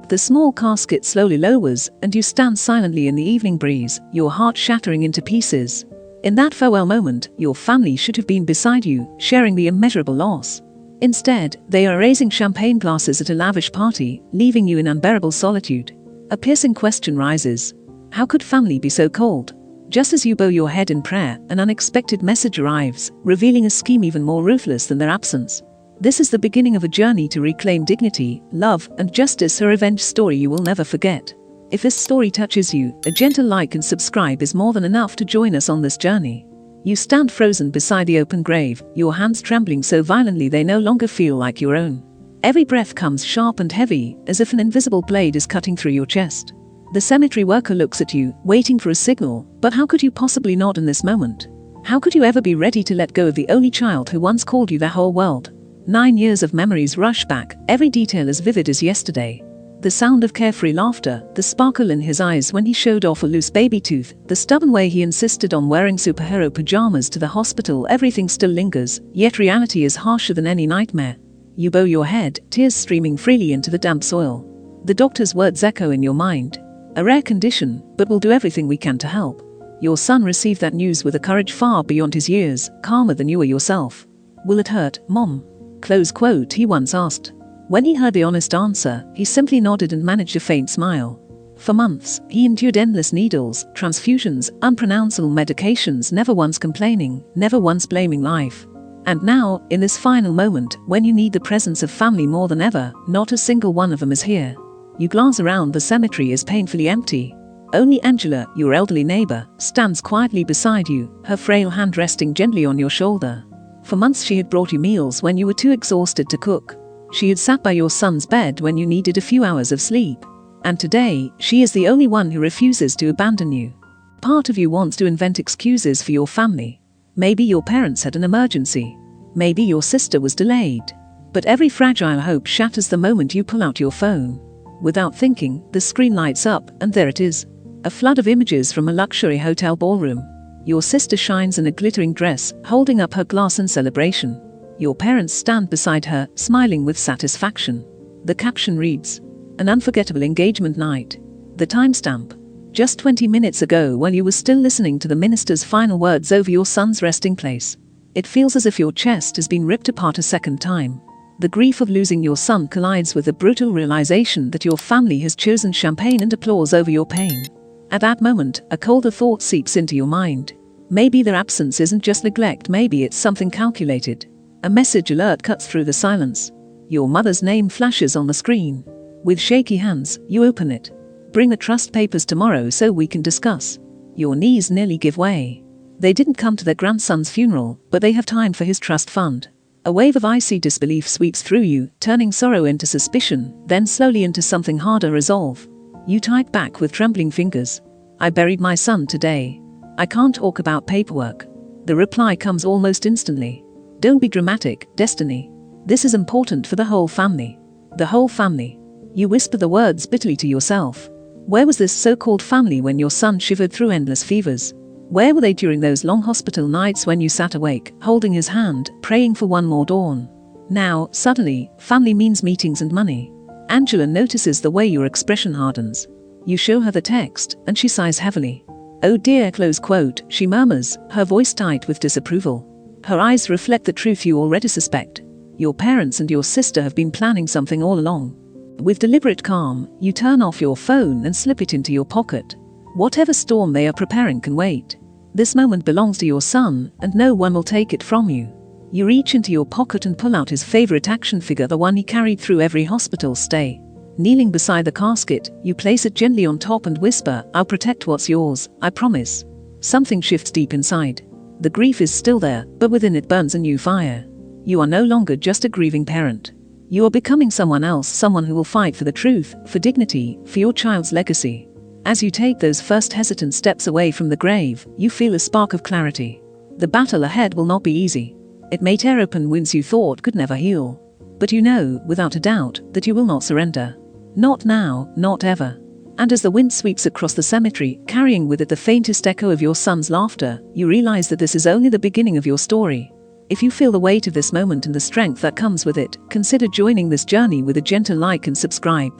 The small casket slowly lowers, and you stand silently in the evening breeze, your heart shattering into pieces. In that farewell moment, your family should have been beside you, sharing the immeasurable loss. Instead, they are raising champagne glasses at a lavish party, leaving you in unbearable solitude. A piercing question rises. How could family be so cold? Just as you bow your head in prayer, an unexpected message arrives, revealing a scheme even more ruthless than their absence. This is the beginning of a journey to reclaim dignity, love, and justice, a revenge story you will never forget. If this story touches you, a gentle like and subscribe is more than enough to join us on this journey. You stand frozen beside the open grave, your hands trembling so violently they no longer feel like your own. Every breath comes sharp and heavy, as if an invisible blade is cutting through your chest. The cemetery worker looks at you, waiting for a signal, but how could you possibly nod in this moment? How could you ever be ready to let go of the only child who once called you their whole world? 9 years of memories rush back, every detail as vivid as yesterday. The sound of carefree laughter, the sparkle in his eyes when he showed off a loose baby tooth, the stubborn way he insisted on wearing superhero pajamas to the hospital, everything still lingers, yet reality is harsher than any nightmare. You bow your head, tears streaming freely into the damp soil. The doctor's words echo in your mind. A rare condition, but we'll do everything we can to help. Your son received that news with a courage far beyond his years, calmer than you were yourself. Will it hurt, Mom? Close quote, he once asked. When he heard the honest answer, he simply nodded and managed a faint smile. For months, he endured endless needles, transfusions, unpronounceable medications, never once complaining, never once blaming life. And now, in this final moment, when you need the presence of family more than ever, not a single one of them is here. You glance around, the cemetery is painfully empty. Only Angela, your elderly neighbor, stands quietly beside you, her frail hand resting gently on your shoulder. For months she had brought you meals when you were too exhausted to cook. She had sat by your son's bed when you needed a few hours of sleep. And today, she is the only one who refuses to abandon you. Part of you wants to invent excuses for your family. Maybe your parents had an emergency. Maybe your sister was delayed. But every fragile hope shatters the moment you pull out your phone. Without thinking, the screen lights up, and there it is. A flood of images from a luxury hotel ballroom. Your sister shines in a glittering dress, holding up her glass in celebration. Your parents stand beside her, smiling with satisfaction. The caption reads, "An unforgettable engagement night." The timestamp, just 20 minutes ago, while you were still listening to the minister's final words over your son's resting place. It feels as if your chest has been ripped apart a second time. The grief of losing your son collides with the brutal realization that your family has chosen champagne and applause over your pain. At that moment, a colder thought seeps into your mind. Maybe their absence isn't just neglect, maybe it's something calculated. A message alert cuts through the silence. Your mother's name flashes on the screen. With shaky hands, you open it. "Bring the trust papers tomorrow so we can discuss." Your knees nearly give way. They didn't come to their grandson's funeral, but they have time for his trust fund. A wave of icy disbelief sweeps through you, turning sorrow into suspicion, then slowly into something harder, resolve. You type back with trembling fingers. "I buried my son today. I can't talk about paperwork." The reply comes almost instantly. "Don't be dramatic, Destiny. This is important for the whole family." The whole family. You whisper the words bitterly to yourself. Where was this so-called family when your son shivered through endless fevers? Where were they during those long hospital nights when you sat awake, holding his hand, praying for one more dawn? Now, suddenly, family means meetings and money. Angela notices the way your expression hardens. You show her the text, and she sighs heavily. "Oh dear," close quote, she murmurs, her voice tight with disapproval. Her eyes reflect the truth you already suspect. Your parents and your sister have been planning something all along. With deliberate calm, you turn off your phone and slip it into your pocket. Whatever storm they are preparing can wait. This moment belongs to your son, and no one will take it from you. You reach into your pocket and pull out his favorite action figure, the one he carried through every hospital stay. Kneeling beside the casket, you place it gently on top and whisper, "I'll protect what's yours, I promise." Something shifts deep inside. The grief is still there, but within it burns a new fire. You are no longer just a grieving parent. You are becoming someone else, someone who will fight for the truth, for dignity, for your child's legacy. As you take those first hesitant steps away from the grave, you feel a spark of clarity. The battle ahead will not be easy. It may tear open wounds you thought could never heal. But you know, without a doubt, that you will not surrender. Not now, not ever. And as the wind sweeps across the cemetery, carrying with it the faintest echo of your son's laughter, you realize that this is only the beginning of your story. If you feel the weight of this moment and the strength that comes with it, consider joining this journey with a gentle like and subscribe.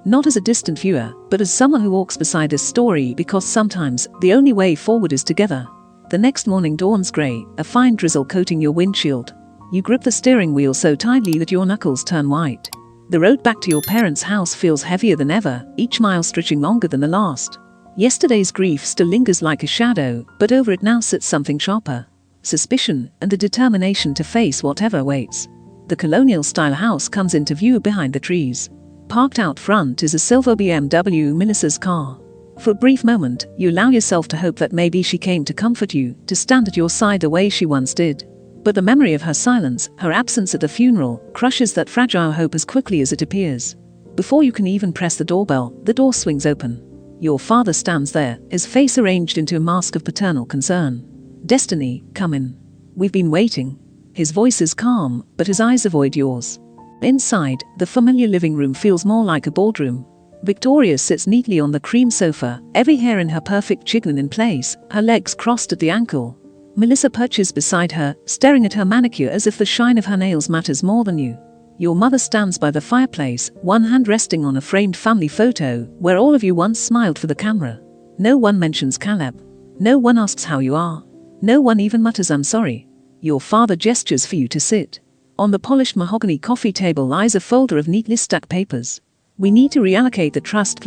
Not as a distant viewer, but as someone who walks beside this story, because sometimes the only way forward is together. The next morning dawns grey, a fine drizzle coating your windshield. You grip the steering wheel so tightly that your knuckles turn white. The road back to your parents' house feels heavier than ever, each mile stretching longer than the last. Yesterday's grief still lingers like a shadow, but over it now sits something sharper: suspicion and the determination to face whatever waits. The colonial-style house comes into view behind the trees. Parked out front is a silver BMW, Melissa's car. For a brief moment, you allow yourself to hope that maybe she came to comfort you, to stand at your side the way she once did. But the memory of her silence, her absence at the funeral, crushes that fragile hope as quickly as it appears. Before you can even press the doorbell, the door swings open. Your father stands there, his face arranged into a mask of paternal concern. "Destiny, come in. We've been waiting." His voice is calm, but his eyes avoid yours. Inside, the familiar living room feels more like a boardroom. Victoria sits neatly on the cream sofa, every hair in her perfect chicken in place, her legs crossed at the ankle. Melissa perches beside her, staring at her manicure as if the shine of her nails matters more than you. Your mother stands by the fireplace, one hand resting on a framed family photo, where all of you once smiled for the camera. No one mentions Caleb. No one asks how you are. No one even mutters "I'm sorry." Your father gestures for you to sit. On the polished mahogany coffee table lies a folder of neatly stacked papers. "We need to reallocate the trust,"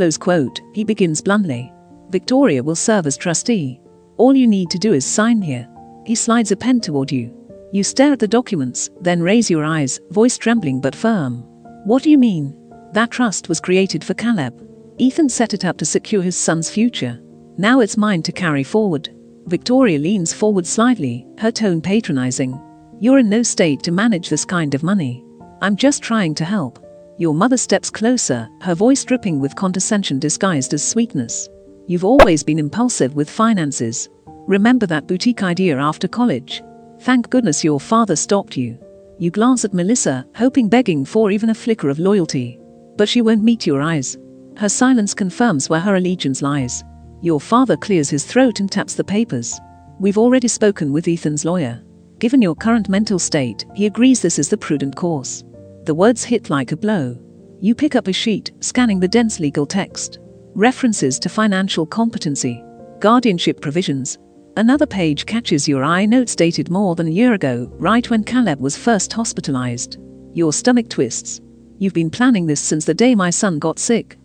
he begins bluntly. "Victoria will serve as trustee. All you need to do is sign here." He slides a pen toward you. You stare at the documents, then raise your eyes, voice trembling but firm. "What do you mean?" "That trust was created for Caleb. Ethan set it up to secure his son's future. Now it's mine to carry forward." Victoria leans forward slightly, her tone patronizing. "You're in no state to manage this kind of money. I'm just trying to help." Your mother steps closer, her voice dripping with condescension disguised as sweetness. "You've always been impulsive with finances. Remember that boutique idea after college? Thank goodness your father stopped you." You glance at Melissa, hoping, begging for even a flicker of loyalty. But she won't meet your eyes. Her silence confirms where her allegiance lies. Your father clears his throat and taps the papers. "We've already spoken with Ethan's lawyer. Given your current mental state, he agrees this is the prudent course." The words hit like a blow. You pick up a sheet, scanning the dense legal text. References to financial competency, guardianship provisions. Another page catches your eye, notes dated more than a year ago, right when Caleb was first hospitalized. Your stomach twists. "You've been planning this since the day my son got sick."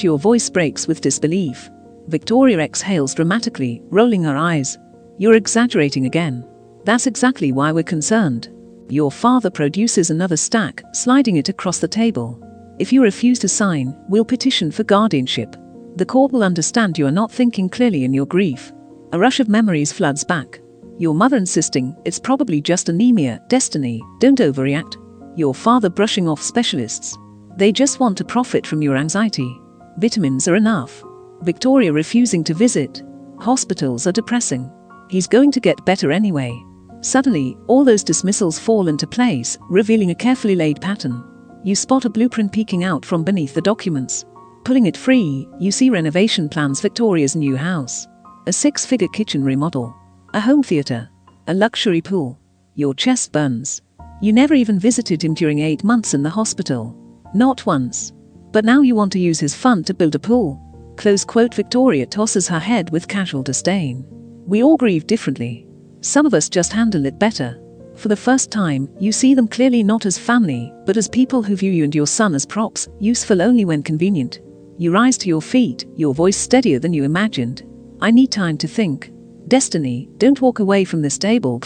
Your voice breaks with disbelief. Victoria exhales dramatically, rolling her eyes. "You're exaggerating again." "That's exactly why we're concerned." Your father produces another stack, sliding it across the table. "If you refuse to sign, we'll petition for guardianship. The court will understand you are not thinking clearly in your grief." A rush of memories floods back. Your mother insisting, "It's probably just anemia, Destiny, don't overreact." Your father brushing off specialists. "They just want to profit from your anxiety. Vitamins are enough." Victoria refusing to visit. "Hospitals are depressing. He's going to get better anyway." Suddenly, all those dismissals fall into place, revealing a carefully laid pattern. You spot a blueprint peeking out from beneath the documents. Pulling it free, you see renovation plans: Victoria's new house. A 6-figure kitchen remodel. A home theater. A luxury pool. Your chest burns. You never even visited him during 8 months in the hospital. Not once. But now you want to use his fund to build a pool. Victoria tosses her head with casual disdain. "We all grieve differently. Some of us just handle it better." For the first time, you see them clearly, not as family, but as people who view you and your son as props, useful only when convenient. You rise to your feet, your voice steadier than you imagined. "I need time to think." "Destiny, don't walk away from this table,"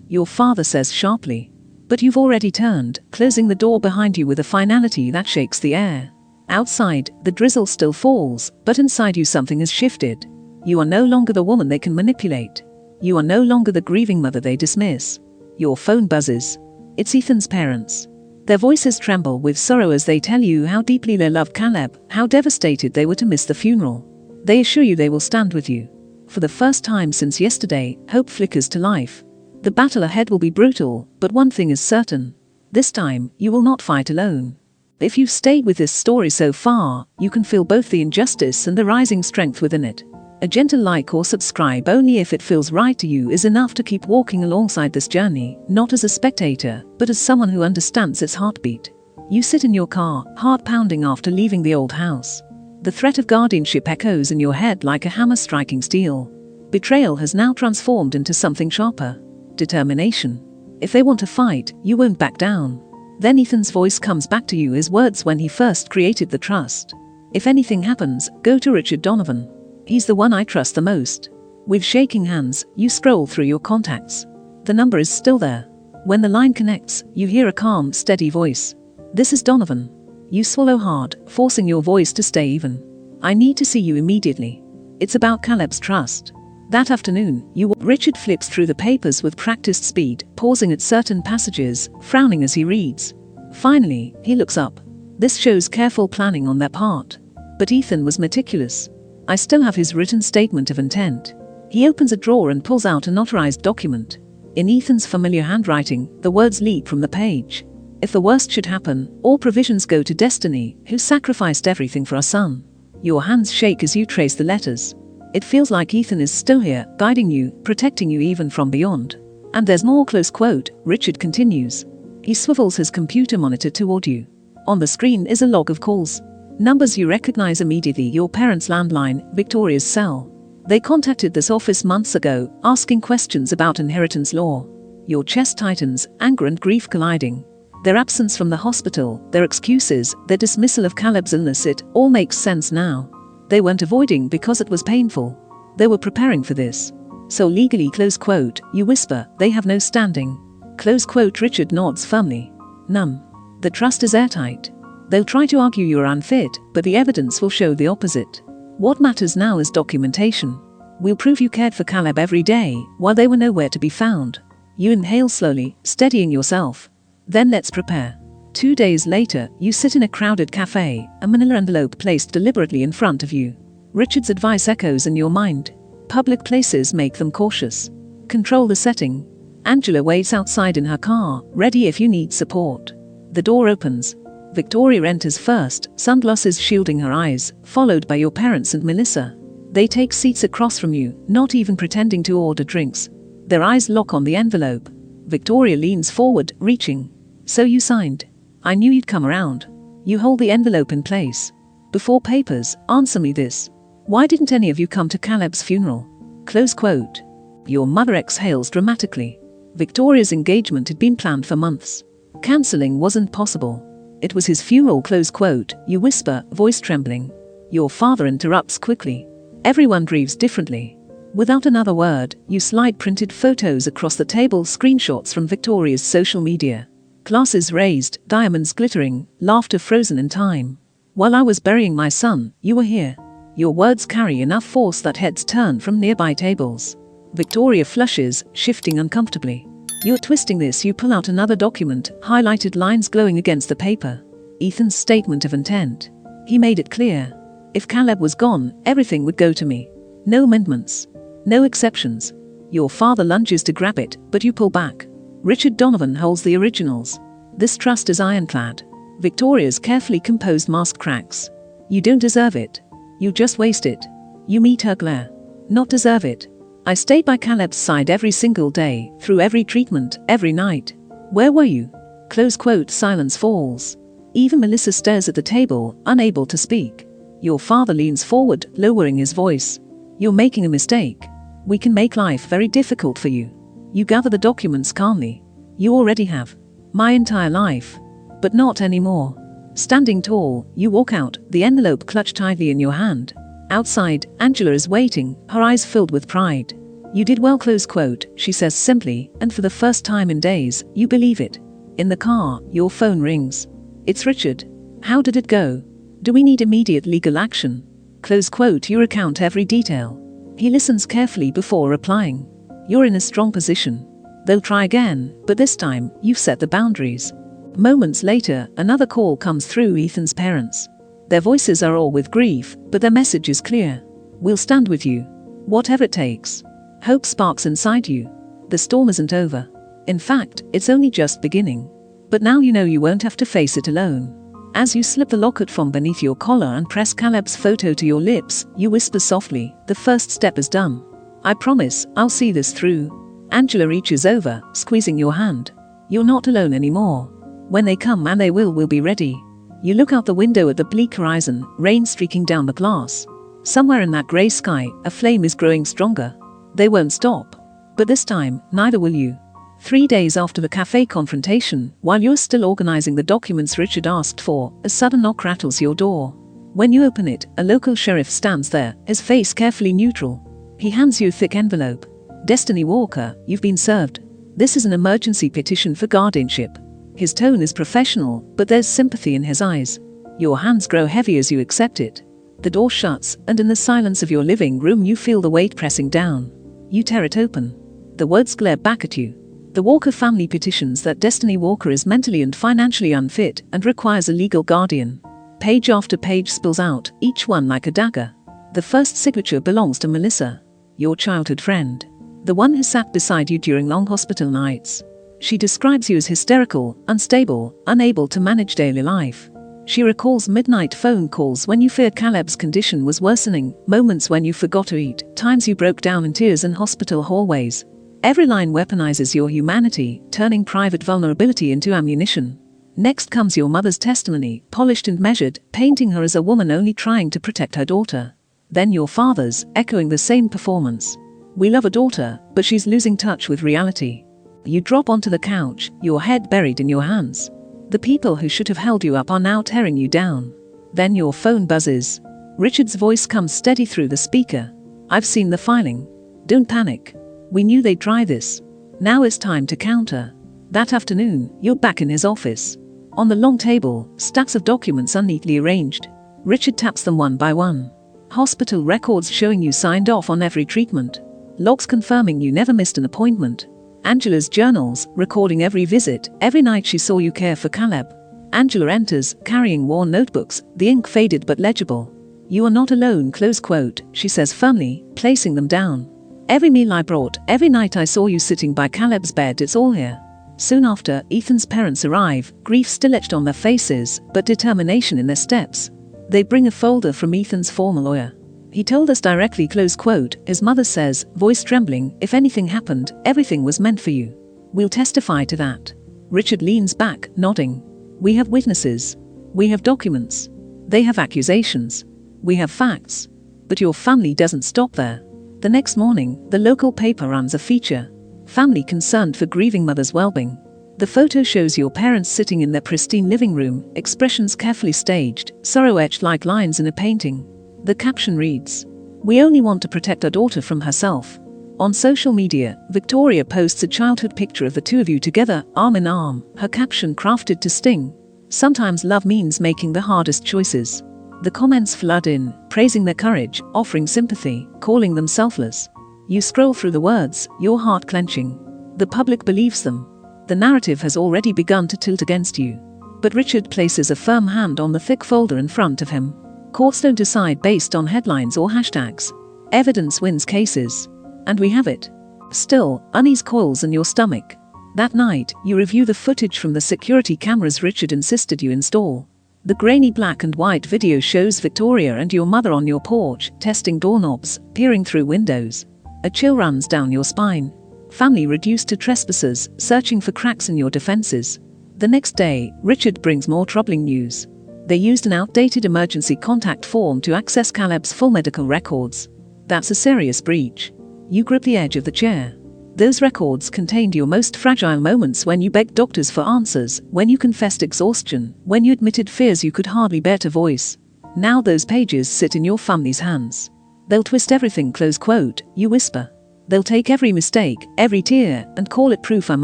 your father says sharply. But you've already turned, closing the door behind you with a finality that shakes the air. Outside, the drizzle still falls, but inside you something has shifted. You are no longer the woman they can manipulate. You are no longer the grieving mother they dismiss. Your phone buzzes. It's Ethan's parents. Their voices tremble with sorrow as they tell you how deeply they love Caleb, how devastated they were to miss the funeral. They assure you they will stand with you. For the first time since yesterday, hope flickers to life. The battle ahead will be brutal, but one thing is certain. This time, you will not fight alone. If you've stayed with this story so far, you can feel both the injustice and the rising strength within it. A gentle like or subscribe, only if it feels right to you, is enough to keep walking alongside this journey, not as a spectator, but as someone who understands its heartbeat. You sit in your car, heart pounding after leaving the old house. The threat of guardianship echoes in your head like a hammer striking steel. Betrayal has now transformed into something sharper. Determination. If they want to fight, you won't back down. Then Ethan's voice comes back to you, his words when he first created the trust. If anything happens, go to Richard Donovan. He's the one I trust the most. With shaking hands, you scroll through your contacts. The number is still there. When the line connects, you hear a calm, steady voice. This is Donovan. You swallow hard, forcing your voice to stay even. I need to see you immediately. It's about Caleb's trust. That afternoon, Richard flips through the papers with practiced speed, pausing at certain passages, frowning as he reads. Finally, he looks up. This shows careful planning on their part. But Ethan was meticulous. I still have his written statement of intent. He opens a drawer and pulls out a notarized document. In Ethan's familiar handwriting, the words leap from the page. If the worst should happen, all provisions go to Destiny, who sacrificed everything for our son. Your hands shake as you trace the letters. It feels like Ethan is still here, guiding you, protecting you even from beyond. And there's more, close quote, Richard continues. He swivels his computer monitor toward you. On the screen is a log of calls. Numbers you recognize immediately: your parents' landline, Victoria's cell. They contacted this office months ago, asking questions about inheritance law. Your chest tightens, anger and grief colliding. Their absence from the hospital, their excuses, their dismissal of Caleb's illness, it all makes sense now. They weren't avoiding because it was painful. They were preparing for this. So legally, close quote, you whisper, they have no standing. Close quote. Richard nods firmly. None. The trust is airtight. They'll try to argue you're unfit, but the evidence will show the opposite. What matters now is documentation. We'll prove you cared for Caleb every day, while they were nowhere to be found. You inhale slowly, steadying yourself. Then let's prepare. 2 days later, you sit in a crowded cafe, a manila envelope placed deliberately in front of you. Richard's advice echoes in your mind. Public places make them cautious. Control the setting. Angela waits outside in her car, ready if you need support. The door opens. Victoria enters first, sunglasses shielding her eyes, followed by your parents and Melissa. They take seats across from you, not even pretending to order drinks. Their eyes lock on the envelope. Victoria leans forward, reaching. So you signed. I knew you'd come around. You hold the envelope in place. Before papers, answer me this. Why didn't any of you come to Caleb's funeral? Close quote. Your mother exhales dramatically. Victoria's engagement had been planned for months. Cancelling wasn't possible. It was his funeral, close quote, you whisper, voice trembling. Your father interrupts quickly. Everyone grieves differently. Without another word, you slide printed photos across the table, screenshots from Victoria's social media. Glasses raised, diamonds glittering, laughter frozen in time. While I was burying my son, you were here. Your words carry enough force that heads turn from nearby tables. Victoria flushes, shifting uncomfortably. You're twisting this. You pull out another document, highlighted lines glowing against the paper. Ethan's statement of intent. He made it clear. If Caleb was gone, everything would go to me. No amendments. No exceptions. Your father lunges to grab it, but you pull back. Richard Donovan holds the originals. This trust is ironclad. Victoria's carefully composed mask cracks. You don't deserve it. You just waste it. You meet her glare. Not deserve it. I stayed by Caleb's side every single day, through every treatment, every night. Where were you? Close quote. Silence falls. Even Melissa stares at the table, unable to speak. Your father leans forward, lowering his voice. You're making a mistake. We can make life very difficult for you. You gather the documents calmly. You already have. My entire life. But not anymore. Standing tall, you walk out, the envelope clutched tightly in your hand. Outside, Angela is waiting, her eyes filled with pride. You did well, close quote, she says simply, and for the first time in days, you believe it. In the car, your phone rings. It's Richard. How did it go? Do we need immediate legal action? Close quote. You recount every detail. He listens carefully before replying. You're in a strong position. They'll try again, but this time, you've set the boundaries. Moments later, another call comes through. Ethan's parents. Their voices are all with grief, but their message is clear. We'll stand with you. Whatever it takes. Hope sparks inside you. The storm isn't over. In fact, it's only just beginning. But now you know you won't have to face it alone. As you slip the locket from beneath your collar and press Caleb's photo to your lips, you whisper softly, the first step is done. I promise, I'll see this through. Angela reaches over, squeezing your hand. You're not alone anymore. When they come, and they will be ready. You look out the window at the bleak horizon, rain streaking down the glass. Somewhere in that grey sky, a flame is growing stronger. They won't stop. But this time, neither will you. 3 days after the cafe confrontation, while you're still organizing the documents Richard asked for, a sudden knock rattles your door. When you open it, a local sheriff stands there, his face carefully neutral. He hands you a thick envelope. Destiny Walker, you've been served. This is an emergency petition for guardianship. His tone is professional, but there's sympathy in his eyes. Your hands grow heavy as you accept it. The door shuts, and in the silence of your living room you feel the weight pressing down. You tear it open. The words glare back at you. The Walker family petitions that Destiny Walker is mentally and financially unfit and requires a legal guardian. Page after page spills out, each one like a dagger. The first signature belongs to Melissa, your childhood friend. The one who sat beside you during long hospital nights. She describes you as hysterical, unstable, unable to manage daily life. She recalls midnight phone calls when you feared Caleb's condition was worsening, moments when you forgot to eat, times you broke down in tears in hospital hallways. Every line weaponizes your humanity, turning private vulnerability into ammunition. Next comes your mother's testimony, polished and measured, painting her as a woman only trying to protect her daughter. Then your father's, echoing the same performance. We love a daughter, but she's losing touch with reality. You drop onto the couch, your head buried in your hands. The people who should have held you up are now tearing you down. Then your phone buzzes. Richard's voice comes steady through the speaker. I've seen the filing. Don't panic. We knew they'd try this. Now it's time to counter. That afternoon, you're back in his office. On the long table, stacks of documents are neatly arranged. Richard taps them one by one. Hospital records showing you signed off on every treatment. Logs confirming you never missed an appointment. Angela's journals, recording every visit, every night she saw you care for Caleb. Angela enters, carrying worn notebooks, the ink faded but legible. You are not alone, close quote, she says firmly, placing them down. Every meal I brought, every night I saw you sitting by Caleb's bed, it's all here. Soon after, Ethan's parents arrive, grief still etched on their faces, but determination in their steps. They bring a folder from Ethan's former lawyer. He told us directly, close quote, his mother says, voice trembling, if anything happened, everything was meant for you. We'll testify to that. Richard leans back, nodding. We have witnesses. We have documents. They have accusations. We have facts. But your family doesn't stop there. The next morning, the local paper runs a feature. Family concerned for grieving mother's well-being. The photo shows your parents sitting in their pristine living room, expressions carefully staged, sorrow etched like lines in a painting. The caption reads, "We only want to protect our daughter from herself." On social media, Victoria posts a childhood picture of the two of you together, arm in arm, her caption crafted to sting. Sometimes love means making the hardest choices. The comments flood in, praising their courage, offering sympathy, calling them selfless. You scroll through the words, your heart clenching. The public believes them. The narrative has already begun to tilt against you. But Richard places a firm hand on the thick folder in front of him. Courts don't decide based on headlines or hashtags. Evidence wins cases. And we have it. Still, unease coils in your stomach. That night, you review the footage from the security cameras Richard insisted you install. The grainy black and white video shows Victoria and your mother on your porch, testing doorknobs, peering through windows. A chill runs down your spine. Family reduced to trespassers, searching for cracks in your defenses. The next day, Richard brings more troubling news. They used an outdated emergency contact form to access Caleb's full medical records. That's a serious breach. You grip the edge of the chair. Those records contained your most fragile moments, when you begged doctors for answers, when you confessed exhaustion, when you admitted fears you could hardly bear to voice. Now those pages sit in your family's hands. They'll twist everything, close quote, you whisper. They'll take every mistake, every tear, and call it proof I'm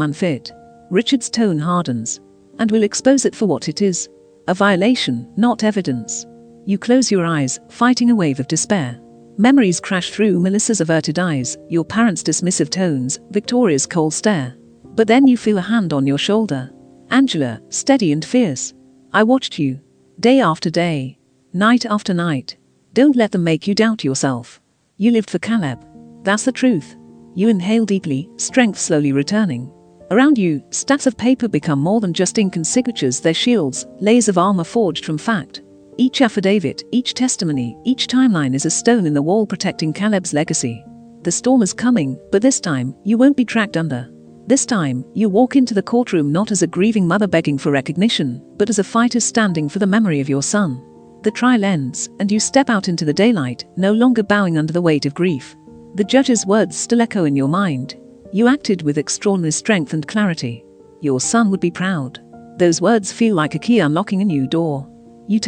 unfit. Richard's tone hardens. And we'll expose it for what it is. A violation, not evidence. You close your eyes, fighting a wave of despair. Memories crash through Melissa's averted eyes, your parents' dismissive tones, Victoria's cold stare. But then you feel a hand on your shoulder. Angela, steady and fierce. I watched you. Day after day. Night after night. Don't let them make you doubt yourself. You lived for Caleb. That's the truth. You inhale deeply, strength slowly returning. Around you, stacks of paper become more than just ink and signatures, they're shields, layers of armor forged from fact. Each affidavit, each testimony, each timeline is a stone in the wall protecting Caleb's legacy. The storm is coming, but this time, you won't be dragged under. This time, you walk into the courtroom not as a grieving mother begging for recognition, but as a fighter standing for the memory of your son. The trial ends, and you step out into the daylight, no longer bowing under the weight of grief. The judge's words still echo in your mind. You acted with extraordinary strength and clarity. Your son would be proud. Those words feel like a key unlocking a new door. You